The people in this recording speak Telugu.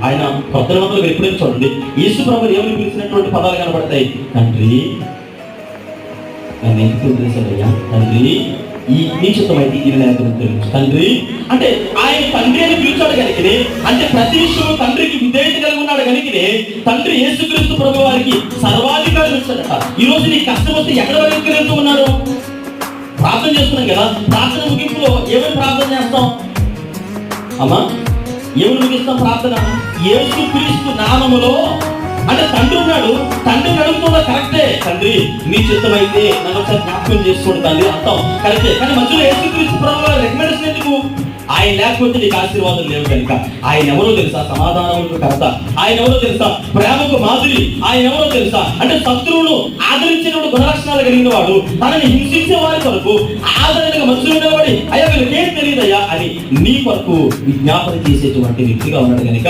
ఆయన కొత్త నిబంధనలు ఎప్పుడైనా చూడండి, యేసు ప్రభువు ఏమని పిలిచినటువంటి పదాలు కనబడతాయి. తండ్రి, నన్ను ఎందుకు వదిలేశాడయ్యా, తండ్రి నీ చిత్తమైతే ఇది నాకు తెలుసు తండ్రి అంటే ఆయన తండ్రి అని పిలిచాడు కనుకనే, అంటే ప్రతి విషయంలో తండ్రికి విధేయత కలిగి ఉన్నాడు కనుకనే తండ్రి యేసుక్రీస్తు ప్రభు వారికి సర్వాధికారం ఇచ్చాడట. ఈ రోజు నీకు కష్టం వస్తే ఎక్కడ వరకు వెళ్తూ ఉన్నారు? ప్రార్థన చేస్తున్నాం కదా, ప్రార్థన ముగింపులో ఏమని ప్రార్థన చేస్తాం అమ్మా? ఏమని ముగిస్తాం ప్రార్థన? యేసుక్రీస్తు నామములో. అంటే తండ్రి ఉన్నాడు, తండ్రిని అడుగుతున్నా కరెక్టే, తండ్రి నీ చిత్తమైతే నన్ను ఒకసారి జ్ఞాపకం చేసుకోండి తండ్రి అంటాం కరెక్టే. కానీ మధ్యలో యేసుక్రీస్తు ప్రభువు రికమెండేషన్ ఎందుకు? ఆయన లేకపోతే నీకు ఆశీర్వాదం లేవు కనుక. ఆయన ఎవరో తెలుసా? సమాధానములకు కర్త. ఆయన ఎవరో తెలుసా? ప్రేమకు మాదిరి. ఆయన ఎవరో తెలుసా? అంటే శత్రువును ఆదరించినప్పుడు గుణలక్షణాలు కలిగిన వాడు, తనని హింసించే వారి కొరకు ఆదరణగా మనుషులు నిలబడి అయ్యా వీళ్ళకి ఏం తెలియదయ్యా అని నీ కొరకు విజ్ఞాపన చేసేటువంటి వ్యక్తిగా ఉన్నాడు కనుక